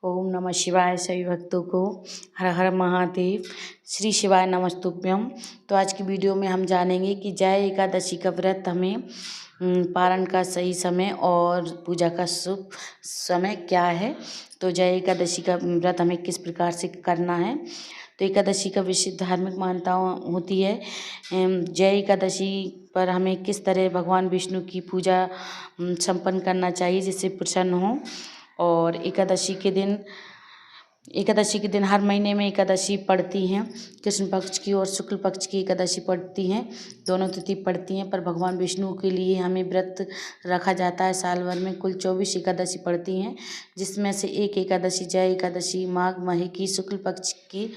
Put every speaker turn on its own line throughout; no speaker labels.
ओम नमः शिवाय। सभी भक्तों को हर हर महादेव। श्री शिवाय नमस्तुभ्यम। तो आज की वीडियो में हम जानेंगे कि जय एकादशी का व्रत हमें पारण का सही समय और पूजा का शुभ समय क्या है। तो जय एकादशी का व्रत हमें किस प्रकार से करना है। तो एकादशी का विशेष धार्मिक मान्यता होती है। जय एकादशी पर हमें किस तरह भगवान विष्णु की पूजा संपन्न करना चाहिए जिससे प्रसन्न हो। और एकादशी के दिन हर महीने में एकादशी पड़ती हैं। कृष्ण पक्ष की और शुक्ल पक्ष की एकादशी पड़ती हैं, दोनों तिथि पड़ती हैं। पर भगवान विष्णु के लिए हमें व्रत रखा जाता है। साल भर में कुल 24 एकादशी पड़ती हैं, जिसमें से एक एकादशी जय एकादशी माघ माह की शुक्ल पक्ष की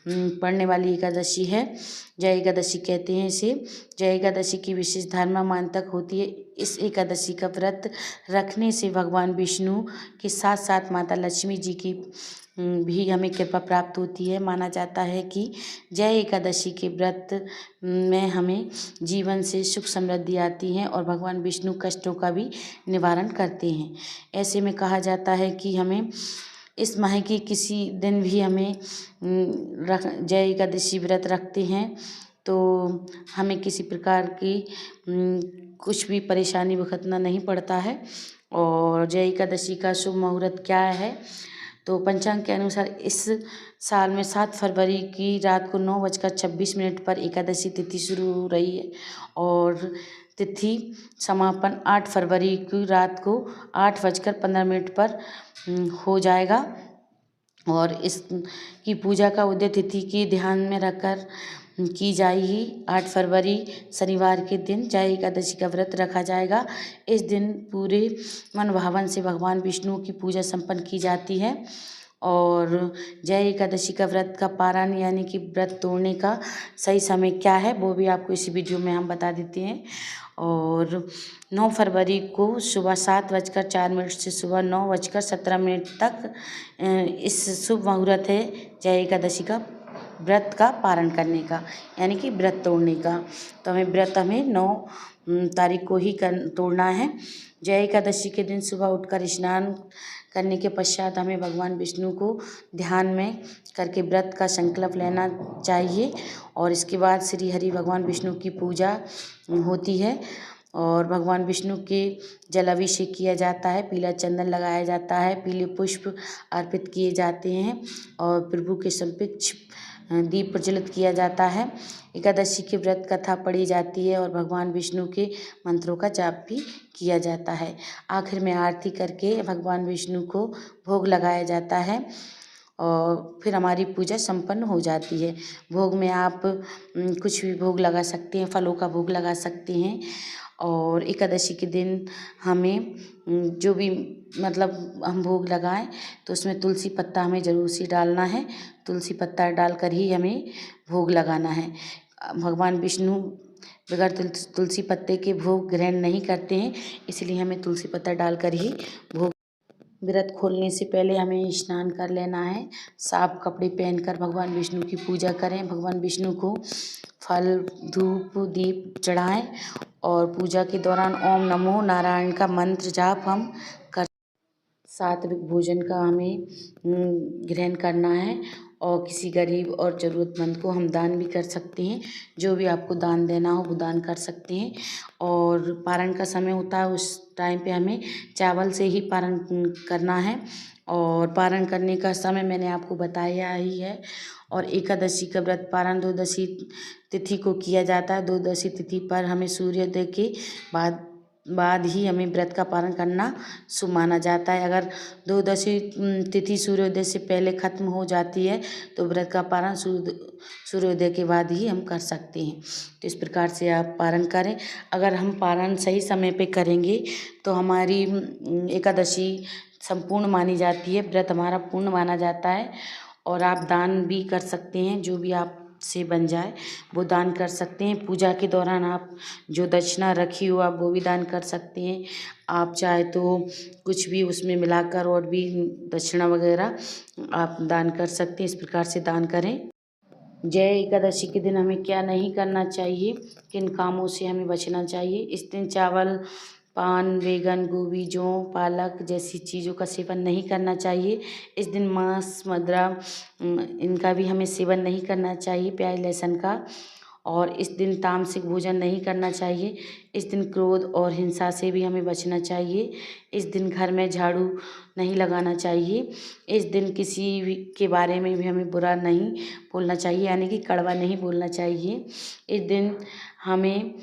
पड़ने वाली एकादशी है। जय एकादशी कहते हैं इसे। जय एकादशी की विशेष धार्मिक मान्यता होती है। इस एकादशी का व्रत रखने से भगवान विष्णु के साथ साथ माता लक्ष्मी जी की भी हमें कृपा प्राप्त होती है। माना जाता है कि जय एकादशी के व्रत में हमें जीवन से सुख समृद्धि आती है और भगवान विष्णु कष्टों का भी निवारण करते हैं। ऐसे में कहा जाता है कि हमें इस माह के किसी दिन भी हमें जय एकादशी व्रत रखते हैं तो हमें किसी प्रकार की कुछ भी परेशानी भुगतना नहीं पड़ता है। और जय एकादशी का शुभ मुहूर्त क्या है। तो पंचांग के अनुसार इस साल में 7 फरवरी की रात को 9:26 पर एकादशी तिथि शुरू हो रही है और तिथि समापन 8 फरवरी की रात को 8:15 पर हो जाएगा। और इस की पूजा का उदय तिथि की ध्यान में रखकर की जाएगी। 8 फरवरी शनिवार के दिन जय एकादशी का व्रत रखा जाएगा। इस दिन पूरे मन भावन से भगवान विष्णु की पूजा संपन्न की जाती है। और जय एकादशी का व्रत का पारण यानी कि व्रत तोड़ने का सही समय क्या है वो भी आपको इसी वीडियो में हम बता देते हैं। और 9 फरवरी को सुबह 7:04 से सुबह 9:17 तक इस शुभ मुहूर्त है जय एकादशी का व्रत का पारण करने का यानी कि व्रत तोड़ने का। तो हमें 9 तारीख को ही तोड़ना है। जय एकादशी के दिन सुबह उठकर स्नान करने के पश्चात हमें भगवान विष्णु को ध्यान में करके व्रत का संकल्प लेना चाहिए। और इसके बाद श्री हरि भगवान विष्णु की पूजा होती है और भगवान विष्णु के जल अभिषेक किया जाता है, पीला चंदन लगाया जाता है, पीले पुष्प अर्पित किए जाते हैं और प्रभु के समक्ष दीप प्रज्वलित किया जाता है। एकादशी की व्रत कथा पढ़ी जाती है और भगवान विष्णु के मंत्रों का जाप भी किया जाता है। आखिर में आरती करके भगवान विष्णु को भोग लगाया जाता है और फिर हमारी पूजा संपन्न हो जाती है। भोग में आप कुछ भी भोग लगा सकते हैं, फलों का भोग लगा सकते हैं। और एकादशी के दिन हमें जो भी हम भोग लगाएं तो उसमें तुलसी पत्ता हमें ज़रूर से डालना है। तुलसी पत्ता डालकर ही हमें भोग लगाना है। भगवान विष्णु बगैर तुलसी पत्ते के भोग ग्रहण नहीं करते हैं, इसलिए हमें तुलसी पत्ता डालकर ही भोग। व्रत खोलने से पहले हमें स्नान कर लेना है। साफ कपड़े पहनकर भगवान विष्णु की पूजा करें। भगवान विष्णु को फल धूप दीप चढ़ाएं और पूजा के दौरान ओम नमो नारायण का मंत्र जाप हम कर। सात्विक भोजन का हमें ग्रहण करना है और किसी गरीब और ज़रूरतमंद को हम दान भी कर सकते हैं। जो भी आपको दान देना हो वो दान कर सकते हैं। और पारण का समय होता है उस टाइम पे हमें चावल से ही पारण करना है। और पारण करने का समय मैंने आपको बताया ही है। और एकादशी का व्रत पारण द्वादशी तिथि को किया जाता है। द्वादशी तिथि पर हमें सूर्योदय के बाद ही हमें व्रत का पारण करना शुभ माना जाता है। अगर द्वादशी तिथि सूर्योदय से पहले खत्म हो जाती है तो व्रत का पारण सूर्योदय के बाद ही हम कर सकते हैं। तो इस प्रकार से आप पारण करें। अगर हम पारण सही समय पे करेंगे तो हमारी एकादशी संपूर्ण मानी जाती है, व्रत हमारा पूर्ण माना जाता है। और आप दान भी कर सकते हैं, जो भी आप से बन जाए वो दान कर सकते हैं। पूजा के दौरान आप जो दक्षिणा रखी हो आप वो भी दान कर सकते हैं। आप चाहे तो कुछ भी उसमें मिलाकर और भी दक्षिणा वगैरह आप दान कर सकते हैं। इस प्रकार से दान करें। जय एकादशी के दिन हमें क्या नहीं करना चाहिए, किन कामों से हमें बचना चाहिए। इस दिन चावल पान, बैगन, गोभी, जौ, पालक जैसी चीज़ों का सेवन नहीं करना चाहिए। इस दिन मांस, मदिरा इनका भी हमें सेवन नहीं करना चाहिए, प्याज लहसुन का। और इस दिन तामसिक भोजन नहीं करना चाहिए। इस दिन क्रोध और हिंसा से भी हमें बचना चाहिए। इस दिन घर में झाड़ू नहीं लगाना चाहिए। इस दिन किसी भी के बारे में भी हमें बुरा नहीं बोलना चाहिए, यानी कि कड़वा नहीं बोलना चाहिए। इस दिन हमें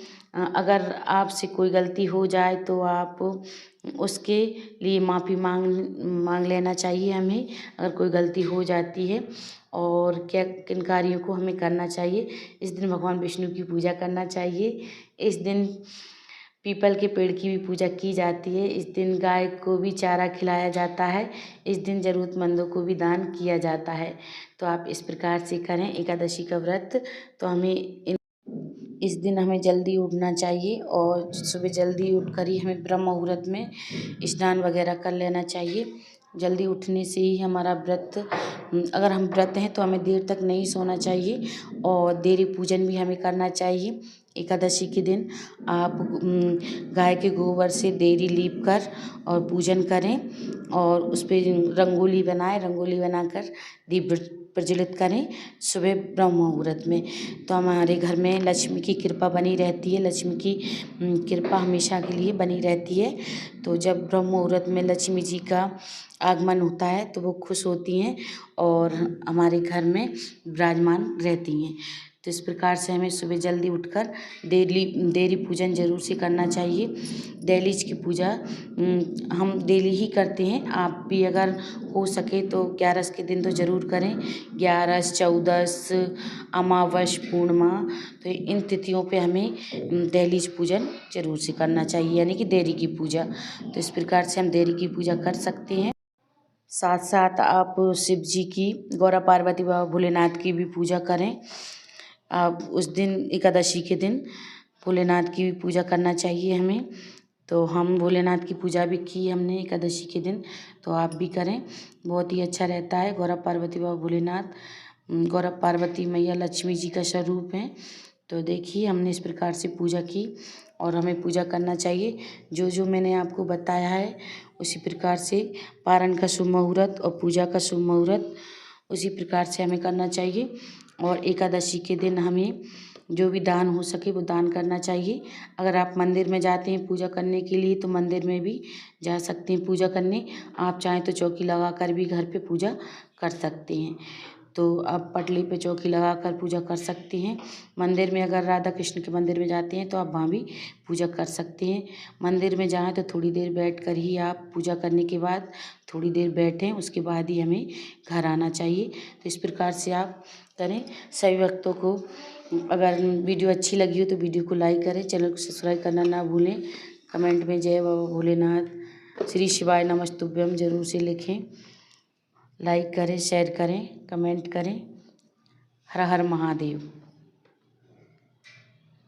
अगर आपसे कोई गलती हो जाए तो आप उसके लिए माफ़ी मांग लेना चाहिए हमें, अगर कोई गलती हो जाती है। और क्या किन कार्यों को हमें करना चाहिए, इस दिन भगवान विष्णु की पूजा करना चाहिए। इस दिन पीपल के पेड़ की भी पूजा की जाती है। इस दिन गाय को भी चारा खिलाया जाता है। इस दिन ज़रूरतमंदों को भी दान किया जाता है। तो आप इस प्रकार से करें एकादशी का व्रत। तो इस दिन हमें जल्दी उठना चाहिए और सुबह जल्दी उठकर ही हमें ब्रह्म मुहूर्त में स्नान वगैरह कर लेना चाहिए। जल्दी उठने से ही हमारा व्रत, अगर हम व्रत हैं तो हमें देर तक नहीं सोना चाहिए और देरी पूजन भी हमें करना चाहिए। एकादशी के दिन आप गाय के गोबर से देरी लीप कर और पूजन करें और उस पर रंगोली बनाकर दीप प्रज्वलित करें सुबह ब्रह्म मुहूर्त में। तो हमारे घर में लक्ष्मी की कृपा बनी रहती है, लक्ष्मी की कृपा हमेशा के लिए बनी रहती है। तो जब ब्रह्म मुहूर्त में लक्ष्मी जी का आगमन होता है तो वो खुश होती हैं और हमारे घर में विराजमान रहती हैं। तो इस प्रकार से हमें सुबह जल्दी उठकर देरी पूजन जरूर से करना चाहिए। डेलीज की पूजा हम डेली ही करते हैं। आप भी अगर हो सके तो 11 के दिन तो ज़रूर करें। 11, 14, अमावस, पूर्णिमा, तो इन तिथियों पे हमें डेलीज पूजन जरूर से करना चाहिए, यानी कि देरी की पूजा। तो इस प्रकार से हम देरी की पूजा कर सकते हैं। साथ साथ आप शिव जी की, गौरा पार्वती, बाबा भोलेनाथ की भी पूजा करें। आप उस दिन एकादशी के दिन भोलेनाथ की भी पूजा करना चाहिए हमें। तो हम भोलेनाथ की पूजा भी की हमने एकादशी के दिन, तो आप भी करें, बहुत ही अच्छा रहता है। गौरा पार्वती, बाबा भोलेनाथ, गौरा पार्वती मैया लक्ष्मी जी का स्वरूप हैं। तो देखिए हमने इस प्रकार से पूजा की और हमें पूजा करना चाहिए। जो जो मैंने आपको बताया है उसी प्रकार से पारण का शुभ मुहूर्त और पूजा का शुभ मुहूर्त उसी प्रकार से हमें करना चाहिए। और एकादशी के दिन हमें जो भी दान हो सके वो दान करना चाहिए। अगर आप मंदिर में जाते हैं पूजा करने के लिए तो मंदिर में भी जा सकते हैं पूजा करने। आप चाहें तो चौकी लगा कर भी घर पे पूजा कर सकते हैं। तो आप पटली पे चौकी लगा कर पूजा कर सकते हैं। मंदिर में अगर राधा कृष्ण के मंदिर में जाते हैं तो आप वहाँ भी पूजा कर सकते हैं। मंदिर में जाएं तो थोड़ी देर बैठ कर ही आप पूजा करने के बाद थोड़ी देर बैठें, उसके बाद ही हमें घर आना चाहिए। तो इस प्रकार से आप करें। सभी भक्तों को अगर वीडियो अच्छी लगी हो तो वीडियो को लाइक करें, चैनल को सब्सक्राइब करना ना भूलें। कमेंट में जय बाबा भोलेनाथ, श्री शिवाय नमस्तुभ्यम जरूर से लिखें। लाइक करें, शेयर करें, कमेंट करें। हर हर महादेव।